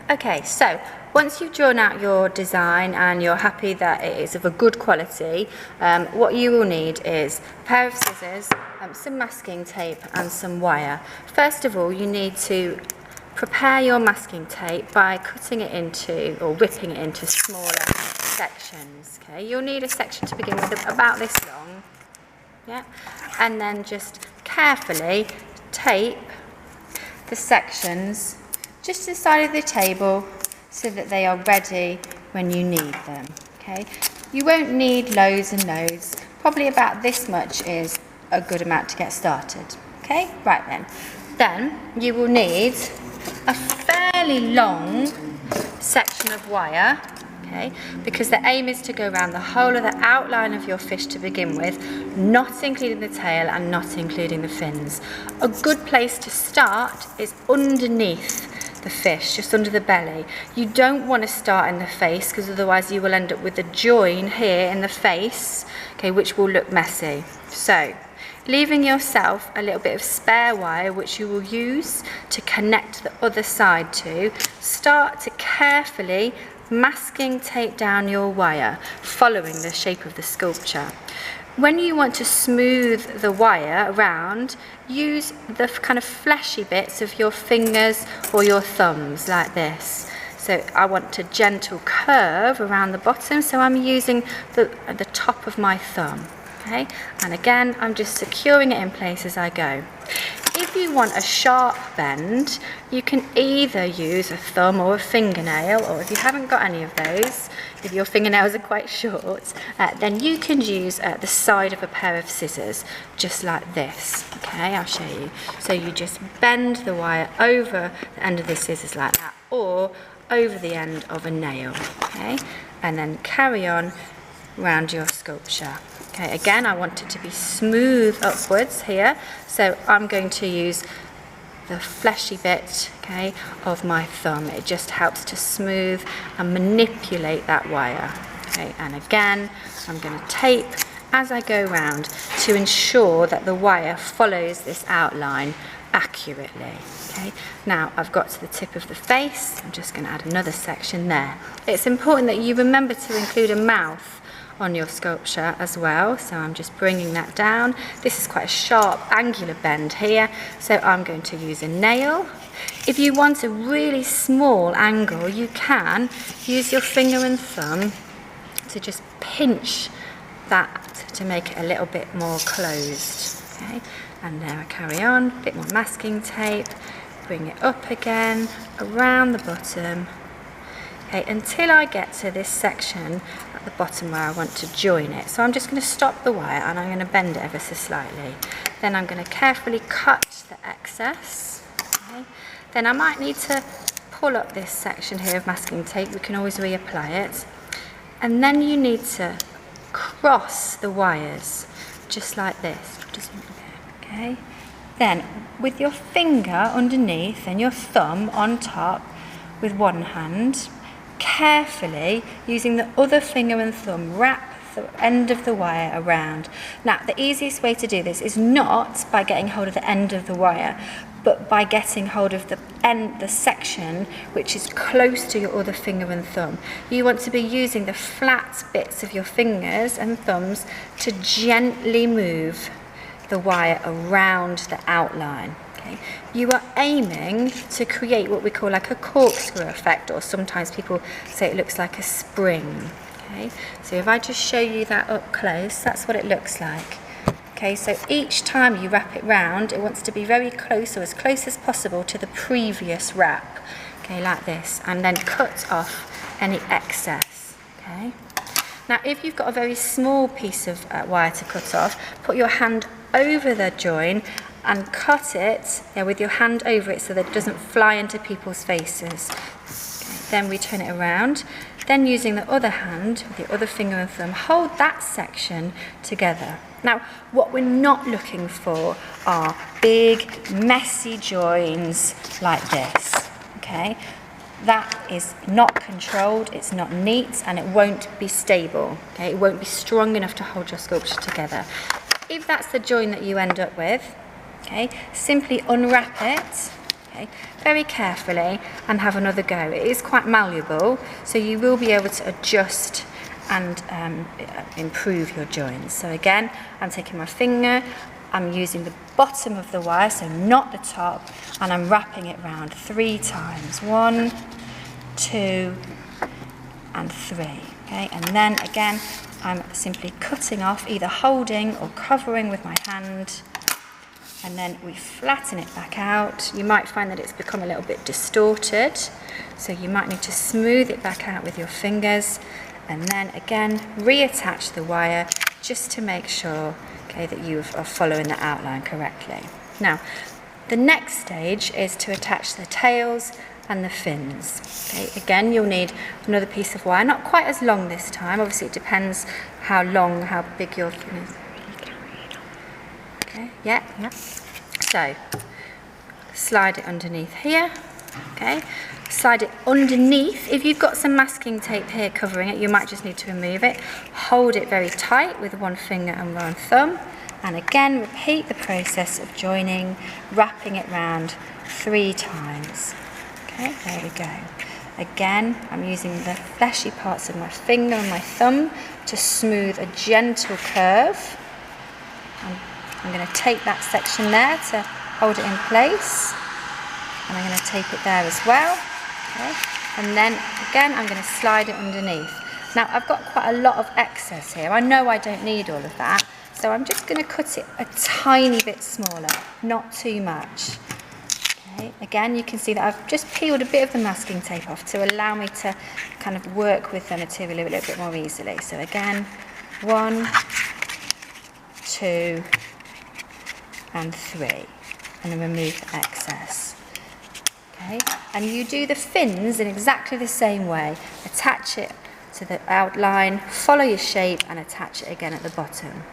Okay, so once you've drawn out your design and you're happy that it is of a good quality, what you will need is a pair of scissors, some masking tape and some wire. First of all, you need to prepare your masking tape by cutting it into, or ripping it into smaller sections. Okay, you'll need a section to begin with about this long, yeah, and then just carefully tape the sections just to the side of the table so that they are ready when you need them. Okay, you won't need loads and loads, probably about this much is a good amount to get started. Okay, right then you will need a fairly long section of wire, okay, because the aim is to go around the whole of the outline of your fish to begin with, not including the tail and not including the fins. A good place to start is underneath the fish, just under the belly. You don't want to start in the face because otherwise you will end up with a join here in the face, okay, which will look messy. So leaving yourself a little bit of spare wire which you will use to connect the other side to, start to carefully masking tape down your wire following the shape of the sculpture. When you want to smooth the wire around, use the kind of fleshy bits of your fingers or your thumbs like this. So I want a gentle curve around the bottom, so I'm using the top of my thumb. Okay, and again I'm just securing it in place as I go. If you want a sharp bend, you can either use a thumb or a fingernail, or if you haven't got any of those, if your fingernails are quite short, then you can use the side of a pair of scissors, just like this. Okay, I'll show you. So you just bend the wire over the end of the scissors like that, or over the end of a nail. Okay, and then carry on round your sculpture. Okay, again, I want it to be smooth upwards here, so I'm going to use the fleshy bit, okay, of my thumb. It just helps to smooth and manipulate that wire. Okay, and again, I'm going to tape as I go round to ensure that the wire follows this outline accurately. Okay, now I've got to the tip of the face. I'm just going to add another section there. It's important that you remember to include a mouth on your sculpture as well, so I'm just bringing that down. This is quite a sharp angular bend here, so I'm going to use a nail. If you want a really small angle, you can use your finger and thumb to just pinch that to make it a little bit more closed. Okay, and there I carry on, a bit more masking tape, bring it up again around the bottom. Okay, until I get to this section at the bottom where I want to join it. So I'm just going to stop the wire and I'm going to bend it ever so slightly. Then I'm going to carefully cut the excess. Okay. Then I might need to pull up this section here of masking tape. We can always reapply it. And then you need to cross the wires, just like this. Okay. Then with your finger underneath and your thumb on top with one hand, carefully, using the other finger and thumb, wrap the end of the wire around. Now, the easiest way to do this is not by getting hold of the end of the wire, but by getting hold of the end, the section which is close to your other finger and thumb. You want to be using the flat bits of your fingers and thumbs to gently move the wire around the outline. Okay. You are aiming to create what we call like a corkscrew effect, or sometimes people say it looks like a spring. Okay, so if I just show you that up close, that's what it looks like. Okay, so each time you wrap it round, it wants to be very close, or as close as possible to the previous wrap. Okay, like this, and then cut off any excess. Okay. Now, if you've got a very small piece of wire to cut off, put your hand over the join and cut it with your hand over it so that it doesn't fly into people's faces. Okay, then we turn it around. Then using the other hand, with your other finger and thumb, hold that section together. Now, what we're not looking for are big, messy joins like this. Okay, that is not controlled, it's not neat, and it won't be stable. Okay, it won't be strong enough to hold your sculpture together. If that's the join that you end up with, okay, simply unwrap it, Okay, very carefully, and have another go. It is quite malleable, so you will be able to adjust and improve your joins. So again, I'm taking my finger, I'm using the bottom of the wire, so not the top, and I'm wrapping it round 3 times. 1, 2, and 3. Okay, and then again, I'm simply cutting off, either holding or covering with my hand, and then we flatten it back out. You might find that it's become a little bit distorted, so you might need to smooth it back out with your fingers, and then again reattach the wire just to make sure, okay, that you are following the outline correctly. Now, the next stage is to attach the tails and the fins. Okay, again, you'll need another piece of wire, not quite as long this time. Obviously, it depends how big your fin is. Okay, yeah. So, slide it underneath here. Okay, slide it underneath. If you've got some masking tape here covering it, you might just need to remove it. Hold it very tight with one finger and one thumb, and again repeat the process of joining, wrapping it round 3 times. Okay, there we go. Again, I'm using the fleshy parts of my finger and my thumb to smooth a gentle curve. I'm going to tape that section there to hold it in place. And I'm going to tape it there as well. Okay. And then again, I'm going to slide it underneath. Now, I've got quite a lot of excess here. I know I don't need all of that. So I'm just going to cut it a tiny bit smaller, not too much. Okay. Again, you can see that I've just peeled a bit of the masking tape off to allow me to kind of work with the material a little bit more easily. So again, 1, 2, and 3. And then remove the excess. Okay, and you do the fins in exactly the same way. Attach it to the outline, follow your shape, and attach it again at the bottom.